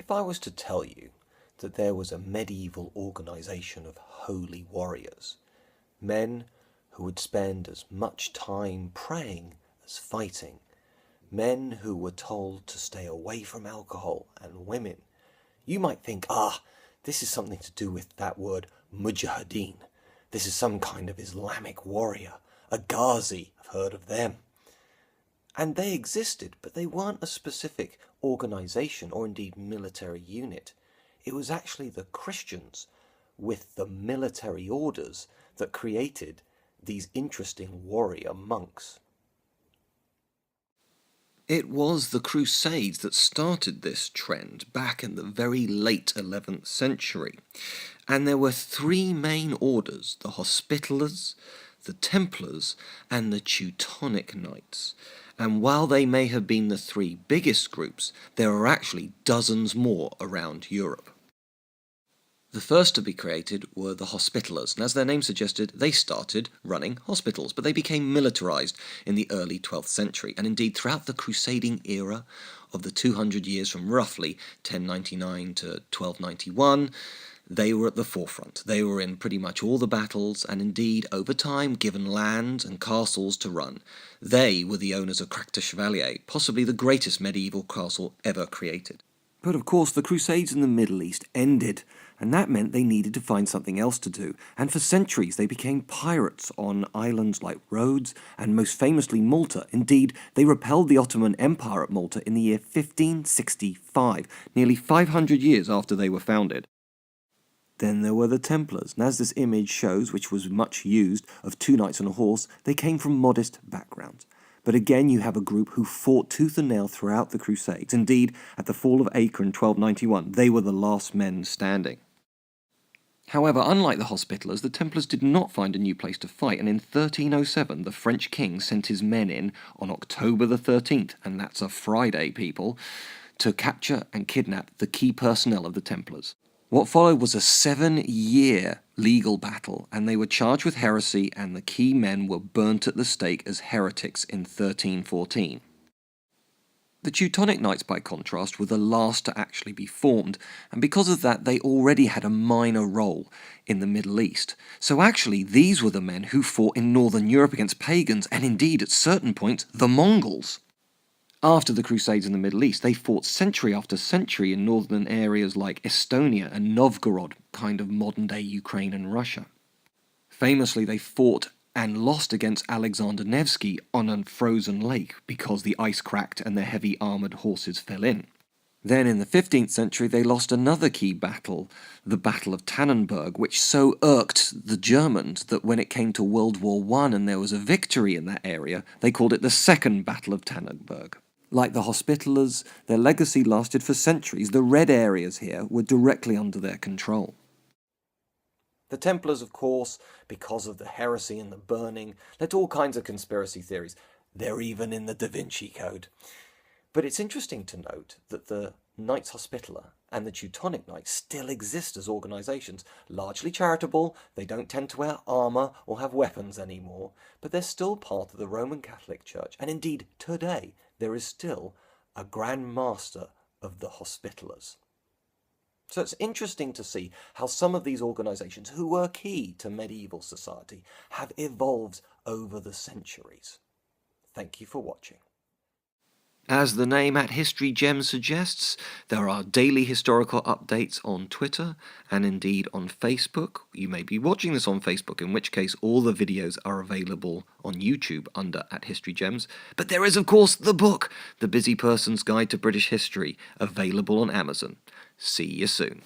If I was to tell you that there was a medieval organization of holy warriors, men who would spend as much time praying as fighting, men who were told to stay away from alcohol and women, you might think, this is something to do with that word mujahideen. This is some kind of Islamic warrior, a Ghazi. I've heard of them. And they existed, but they weren't a specific organization or indeed military unit. It was actually the Christians with the military orders that created these interesting warrior monks. It was the Crusades that started this trend back in the very late 11th century. And there were three main orders: the Hospitallers, the Templars, and the Teutonic Knights. And while they may have been the three biggest groups, there are actually dozens more around Europe. The first to be created were the Hospitallers, and as their name suggested, they started running hospitals, but they became militarized in the early 12th century, and indeed throughout the crusading era of the 200 years from roughly 1099 to 1291, they were at the forefront. They were in pretty much all the battles, and indeed, over time, given land and castles to run. They were the owners of Cracta Chevalier, possibly the greatest medieval castle ever created. But of course, the Crusades in the Middle East ended, and that meant they needed to find something else to do. And for centuries, they became pirates on islands like Rhodes and most famously Malta. Indeed, they repelled the Ottoman Empire at Malta in the year 1565, nearly 500 years after they were founded. Then there were the Templars, and as this image shows, which was much used, of two knights on a horse, they came from modest backgrounds. But again, you have a group who fought tooth and nail throughout the Crusades. Indeed, at the fall of Acre in 1291, they were the last men standing. However, unlike the Hospitallers, the Templars did not find a new place to fight, and in 1307 the French king sent his men in on October the 13th, and that's a Friday, people, to capture and kidnap the key personnel of the Templars. What followed was a 7-year legal battle, and they were charged with heresy, and the key men were burnt at the stake as heretics in 1314. The Teutonic Knights, by contrast, were the last to actually be formed, and because of that they already had a minor role in the Middle East. So actually these were the men who fought in Northern Europe against pagans, and indeed at certain points the Mongols. After the Crusades in the Middle East, they fought century after century in northern areas like Estonia and Novgorod, kind of modern-day Ukraine and Russia. Famously, they fought and lost against Alexander Nevsky on a frozen lake because the ice cracked and their heavy armoured horses fell in. Then in the 15th century, they lost another key battle, the Battle of Tannenberg, which so irked the Germans that when it came to World War I and there was a victory in that area, they called it the Second Battle of Tannenberg. Like the Hospitallers, their legacy lasted for centuries. The red areas here were directly under their control. The Templars, of course, because of the heresy and the burning, led to all kinds of conspiracy theories. They're even in the Da Vinci Code. But it's interesting to note that the Knights Hospitaller and the Teutonic Knights still exist as organisations, largely charitable. They don't tend to wear armour or have weapons anymore, but they're still part of the Roman Catholic Church, and indeed today there is still a Grand Master of the Hospitallers. So it's interesting to see how some of these organisations, who were key to medieval society, have evolved over the centuries. Thank you for watching. As the name at History Gems suggests, there are daily historical updates on Twitter and indeed on Facebook. You may be watching this on Facebook, in which case all the videos are available on YouTube under at History Gems. But there is, of course, the book, The Busy Person's Guide to British History, available on Amazon. See you soon.